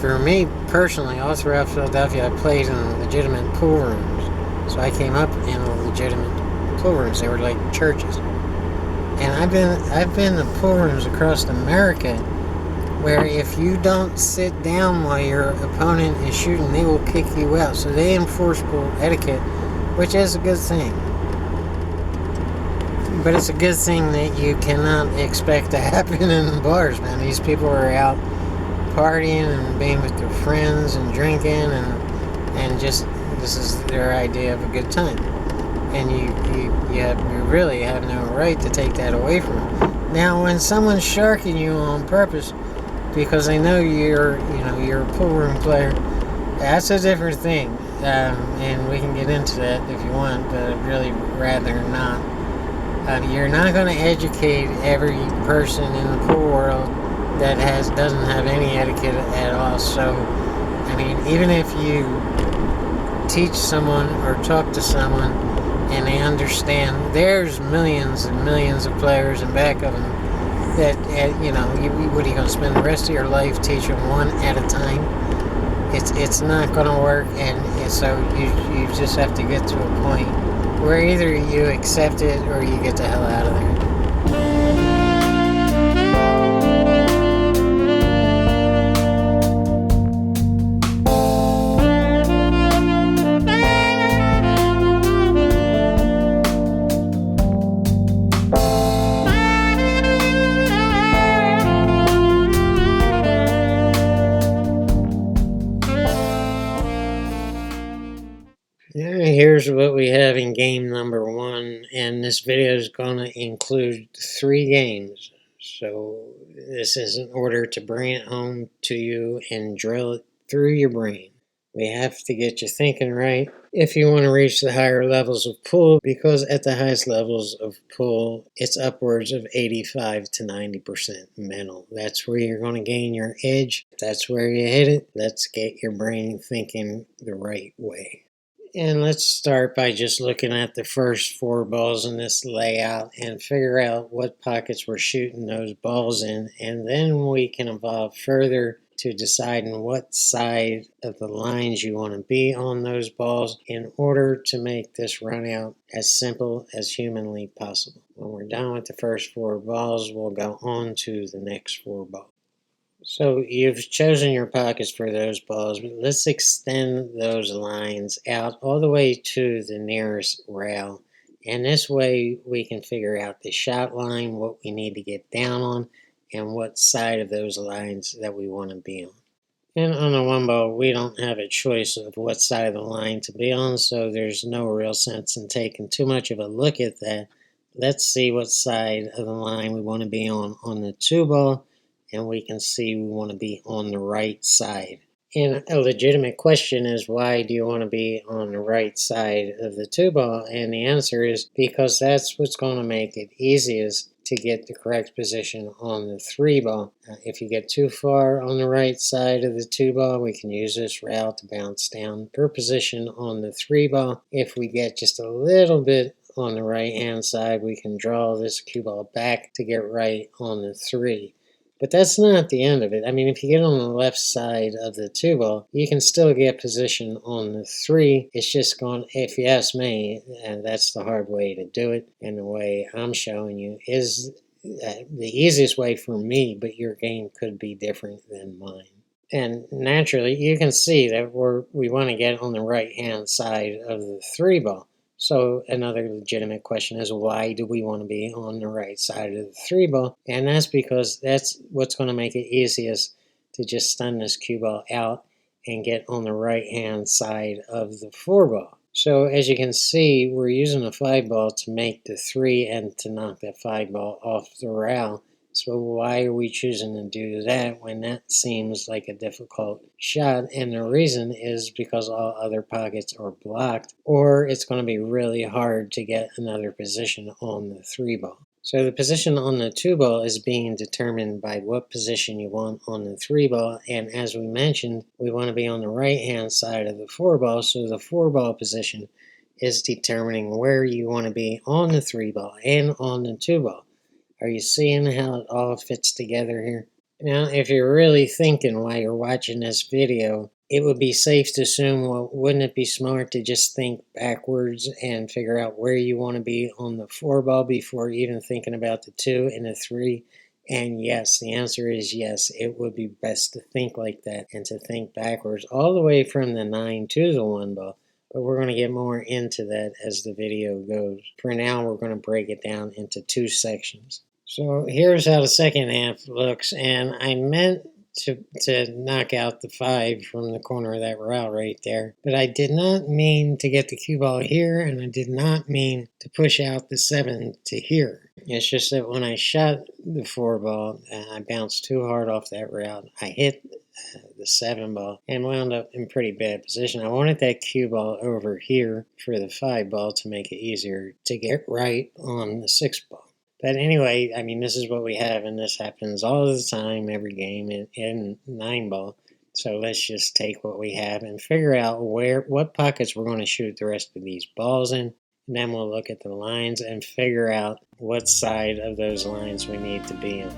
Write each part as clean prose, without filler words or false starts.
for me personally, all throughout Philadelphia, I played in legitimate pool rooms. So I came up in legitimate pool rooms. They were like churches. And I've been to pool rooms across America where if you don't sit down while your opponent is shooting, they will kick you out. So they enforce pool etiquette, which is a good thing. But it's a good thing that you cannot expect to happen in bars, man. These people are out partying and being with their friends and drinking and just this is their idea of a good time. And you really have no right to take that away from them. Now, when someone's sharking you on purpose because they know you're a pool room player, that's a different thing. And we can get into that if you want, but I'd really rather not. You're not going to educate every person in the pool world that doesn't have any etiquette at all. So, I mean, even if you teach someone or talk to someone and they understand, there's millions and millions of players in back of them that, what are you going to spend the rest of your life teaching one at a time? It's not going to work, and so you just have to get to a point where either you accept it or you get the hell out of there. Here's what we have in game number 1, and this video is going to include 3 games. So this is in order to bring it home to you and drill it through your brain. We have to get you thinking right if you want to reach the higher levels of pool, because at the highest levels of pool, it's upwards of 85 to 90% mental. That's where you're going to gain your edge. That's where you hit it. Let's get your brain thinking the right way. And let's start by just looking at the first 4 balls in this layout and figure out what pockets we're shooting those balls in, and then we can evolve further to deciding what side of the lines you want to be on those balls in order to make this run out as simple as humanly possible. When we're done with the first 4 balls, we'll go on to the next 4 balls. So you've chosen your pockets for those balls, but let's extend those lines out all the way to the nearest rail. And this way we can figure out the shot line, what we need to get down on, and what side of those lines that we want to be on. And on the 1 ball, we don't have a choice of what side of the line to be on, so there's no real sense in taking too much of a look at that. Let's see what side of the line we want to be on the 2 ball. And we can see we want to be on the right side. And a legitimate question is, why do you want to be on the right side of the 2 ball? And the answer is because that's what's going to make it easiest to get the correct position on the 3 ball. If you get too far on the right side of the 2 ball, we can use this rail to bounce down per position on the 3 ball. If we get just a little bit on the right hand side, we can draw this cue ball back to get right on the 3. But that's not the end of it. I mean, if you get on the left side of the 2 ball, you can still get position on the 3. It's just going, if you ask me, and that's the hard way to do it, and the way I'm showing you is the easiest way for me, but your game could be different than mine. And naturally, you can see that we want to get on the right-hand side of the 3 ball. So another legitimate question is, why do we want to be on the right side of the 3 ball? And that's because that's what's going to make it easiest to just stun this cue ball out and get on the right hand side of the 4 ball. So as you can see, we're using the 5 ball to make the 3 and to knock that 5 ball off the rail. So why are we choosing to do that when that seems like a difficult shot? And the reason is because all other pockets are blocked, or it's going to be really hard to get another position on the 3 ball. So the position on the 2 ball is being determined by what position you want on the 3 ball. And as we mentioned, we want to be on the right hand side of the 4 ball. So the 4 ball position is determining where you want to be on the 3 ball and on the 2 ball. Are you seeing how it all fits together here? Now, if you're really thinking while you're watching this video, it would be safe to assume, well, wouldn't it be smart to just think backwards and figure out where you want to be on the 4 ball before even thinking about the 2 and the 3? And yes, the answer is yes, it would be best to think like that and to think backwards all the way from the 9 to the 1 ball. But we're going to get more into that as the video goes. For now, we're going to break it down into 2 sections. So here's how the second half looks, and I meant to knock out the 5 from the corner of that route right there, but I did not mean to get the cue ball here, and I did not mean to push out the 7 to here. It's just that when I shot the 4 ball, I bounced too hard off that route. I hit the 7 ball and wound up in pretty bad position. I wanted that cue ball over here for the 5 ball to make it easier to get right on the 6 ball. But anyway, I mean, this is what we have, and this happens all the time, every game in 9 ball. So let's just take what we have and figure out what pockets we're going to shoot the rest of these balls in. And then we'll look at the lines and figure out what side of those lines we need to be in.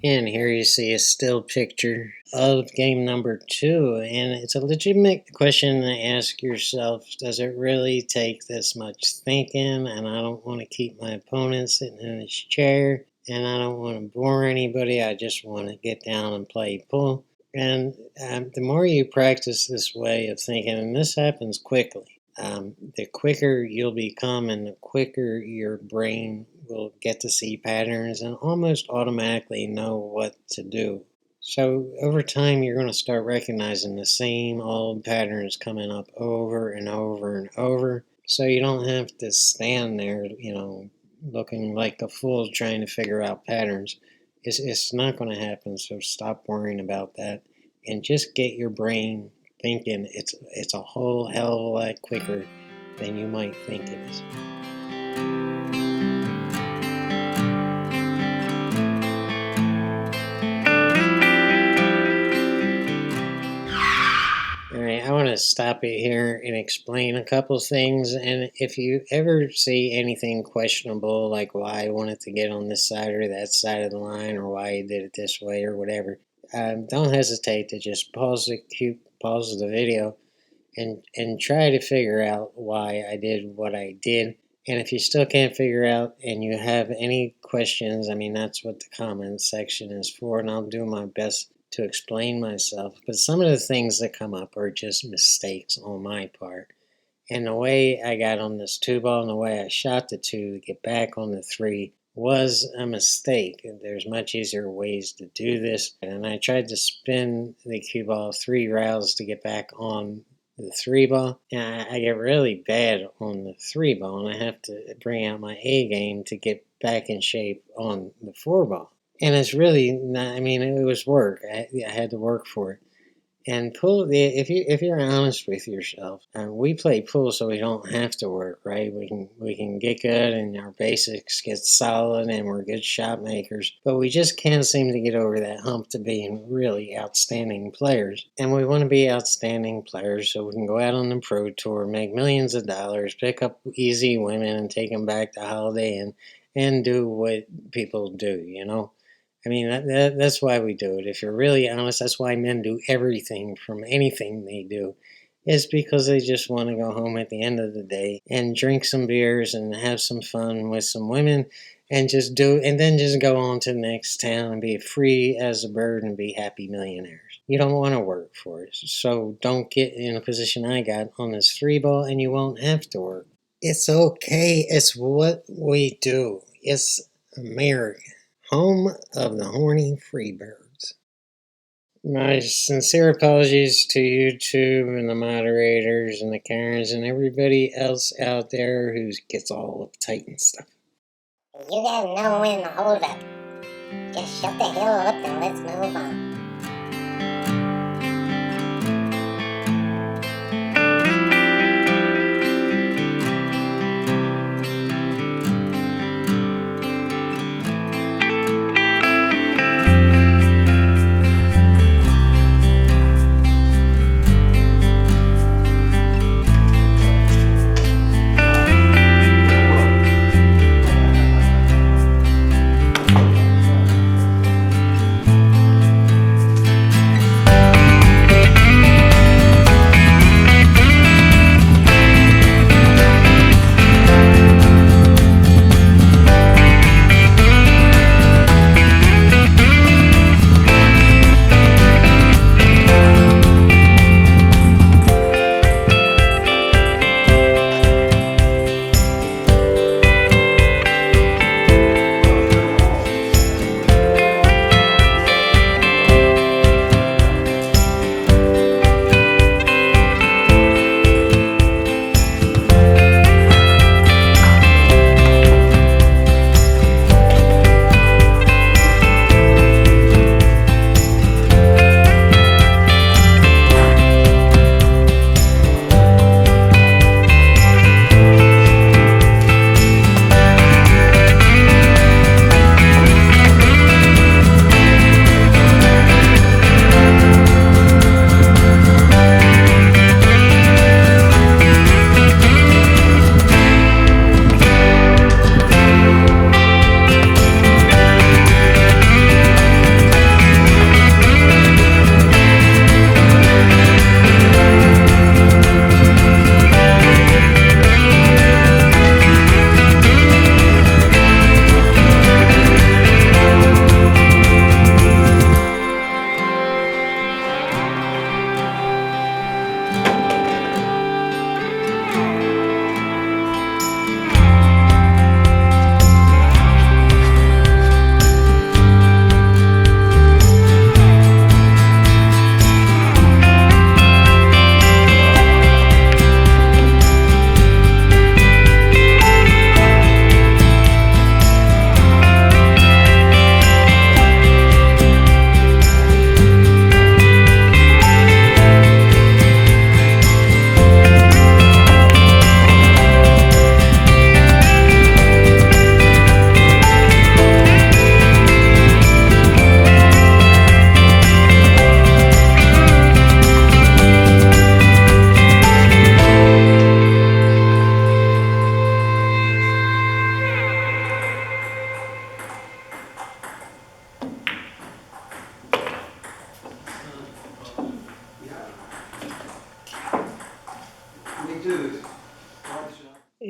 And here you see a still picture of game number 2, and it's a legitimate question to ask yourself, does it really take this much thinking? And I don't want to keep my opponent sitting in his chair, and I don't want to bore anybody, I just want to get down and play pool. And the more you practice this way of thinking, and this happens quickly, the quicker you'll become and the quicker your brain will get to see patterns and almost automatically know what to do. So over time, you're going to start recognizing the same old patterns coming up over and over and over. So you don't have to stand there, looking like a fool trying to figure out patterns. It's not going to happen, so stop worrying about that and just get your brain thinking. It's a whole hell of a lot quicker than you might think it is. Alright, I want to stop it here and explain a couple things, and if you ever see anything questionable, like why I wanted to get on this side or that side of the line, or why you did it this way or whatever, don't hesitate to just pause the video and try to figure out why I did what I did. And if you still can't figure out and you have any questions, I mean, that's what the comments section is for, and I'll do my best to explain myself. But some of the things that come up are just mistakes on my part. And the way I got on this two ball and the way I shot the two to get back on the three was a mistake. There's much easier ways to do this. And I tried to spin the cue ball 3 rails to get back on the three ball. And I get really bad on the three ball, and I have to bring out my A game to get back in shape on the four ball. And it's really not, I mean, it was work. I had to work for it. And pool, if you're honest with yourself, we play pool so we don't have to work, right? We can get good and our basics get solid and we're good shot makers, but we just can't seem to get over that hump to being really outstanding players. And we want to be outstanding players so we can go out on the pro tour, make millions of dollars, pick up easy women, and take them back to Holiday Inn and do what people do, you know. I mean, that's why we do it. If you're really honest, that's why men do everything from anything they do. It's because they just want to go home at the end of the day and drink some beers and have some fun with some women and then just go on to the next town and be free as a bird and be happy millionaires. You don't want to work for it. So don't get in a position I got on this three ball and you won't have to work. It's okay. It's what we do. It's America. Home of the horny freebirds. My sincere apologies to YouTube and the moderators and the Karens and everybody else out there who gets all uptight and stuff. You gotta know when to hold up. Just shut the hell up and let's move on.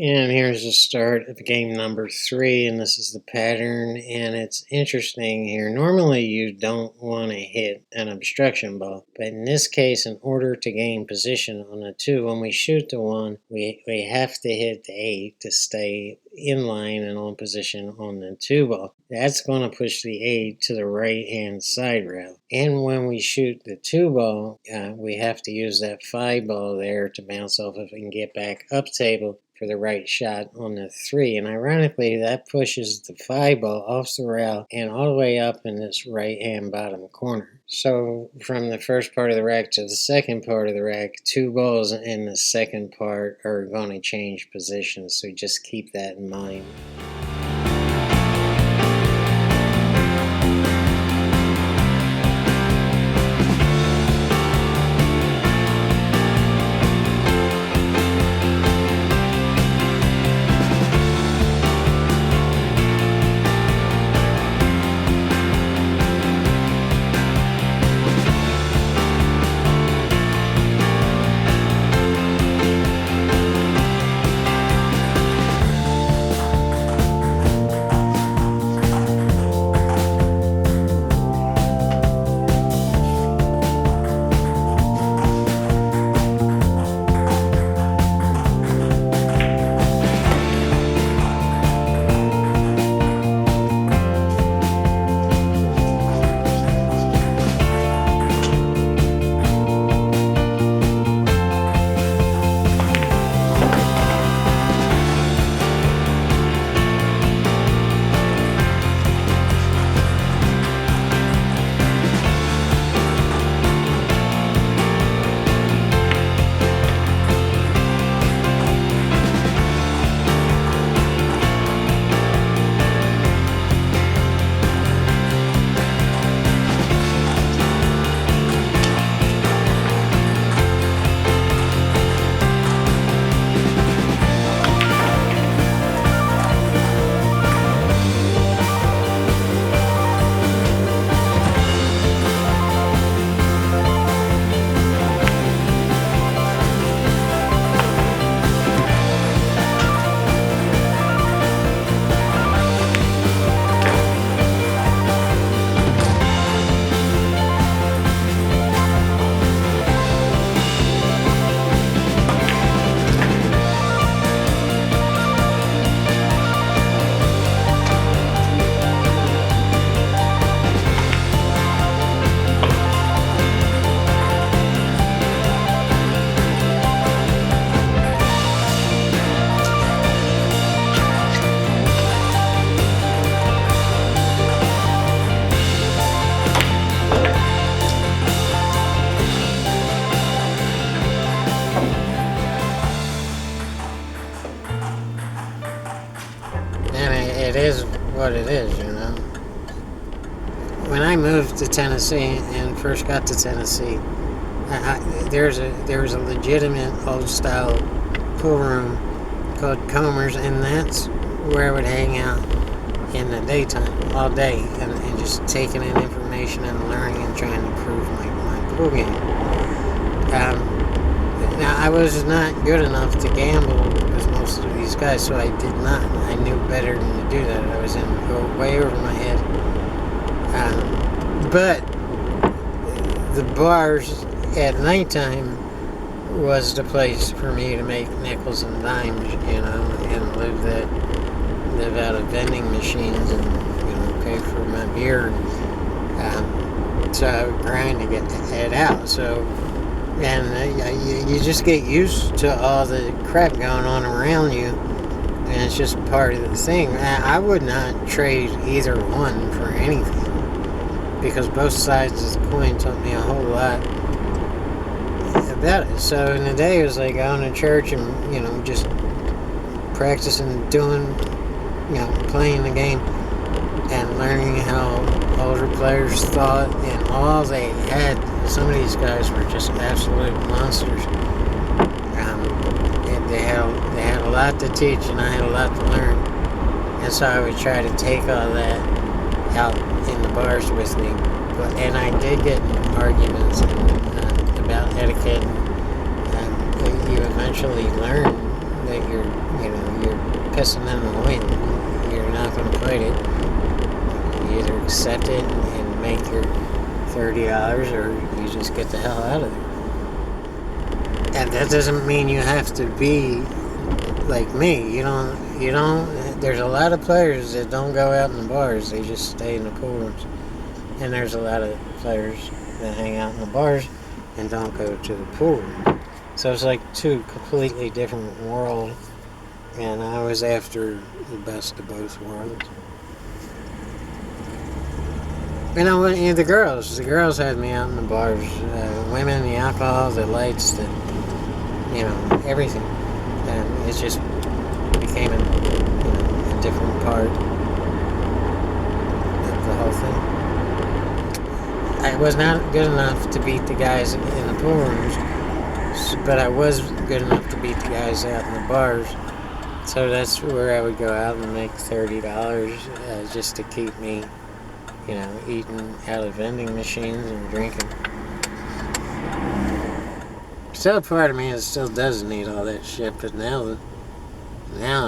And here's the start of game number 3, and this is the pattern, and it's interesting here. Normally you don't want to hit an obstruction ball, but in this case, in order to gain position on the 2, when we shoot the 1, we have to hit the 8 to stay in line and on position on the 2 ball. That's going to push the 8 to the right hand side rail. And when we shoot the 2 ball, we have to use that 5 ball there to bounce off of and get back up table for the right shot on the 3. And ironically, that pushes the 5 ball off the rail and all the way up in this right hand bottom corner. So from the first part of the rack to the second part of the rack, 2 balls in the second part are going to change positions. So just keep that in mind. It is what it is, you know. When I moved to Tennessee and first got to Tennessee, there was a legitimate old style pool room called Comer's, and that's where I would hang out in the daytime all day and just taking in information and learning and trying to improve my pool game. Now I was not good enough to gamble with most of these guys, so I did not. I knew better than to do that. I was way over my head. But the bars at nighttime was the place for me to make nickels and dimes, you know, and live out of vending machines and, you know, pay for my beer. So I would grind to get it out. So, and you just get used to all the crap going on around you, and it's just part of the thing. I would not trade either one for anything, because both sides of the coin taught me a whole lot about it. So in the day, it was like going to church and, you know, just practicing doing, you know, playing the game and learning how older players thought, and all they had. Some of these guys were just absolute monsters. And they had a lot to teach, and I had a lot to learn. And so I would try to take all that out in the bars with me. And I did get in arguments about etiquette. You eventually learn that you're pissing in the wind. You're not going to fight it. You either accept it and make your $30, or you just get the hell out of there. And that doesn't mean you have to be like me. You don't. There's a lot of players that don't go out in the bars. They just stay in the pool rooms. And there's a lot of players that hang out in the bars and don't go to the pool room. So it's like two completely different worlds. And I was after the best of both worlds. And I went, the girls had me out in the bars. Women, the alcohol, the lights, everything. And it just became a different part of the whole thing. I was not good enough to beat the guys in the pool rooms, but I was good enough to beat the guys out in the bars. So that's where I would go out and make $30 just to keep me, eating out of vending machines and drinking. Still, part of me it still does need all that shit, but now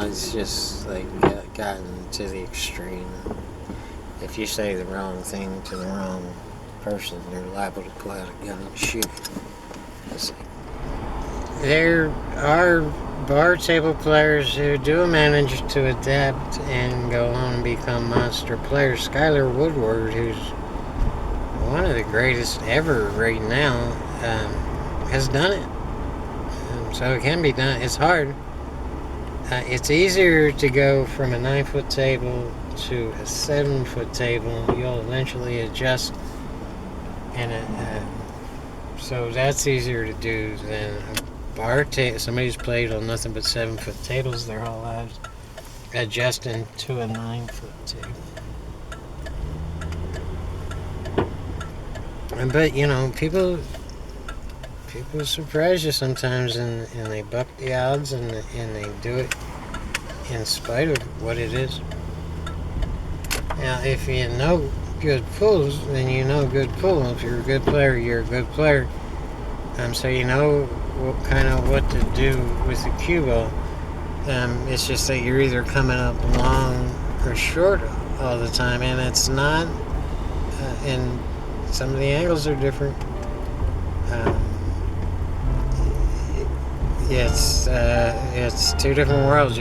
it's just like gotten to the extreme. If you say the wrong thing to the wrong person, they're liable to pull out a gun and shoot you. There are bar table players who do manage to adapt and go on and become monster players. Skylar Woodward, who's one of the greatest ever right now, has done it. So it can be done. It's hard. It's easier to go from a 9-foot table to a 7-foot table. You'll eventually adjust, and so that's easier to do than a bar table. Somebody who's played on nothing but 7-foot tables their whole lives, adjusting to a 9-foot table. But people surprise you sometimes, and they buck the odds, and they do it in spite of what it is. Now, if you know good pools, then you know good pool. If you're a good player, you're a good player. So you know what to do with the cue ball. It's just that you're either coming up long or short all the time, and it's not. And some of the angles are different. It's two different worlds,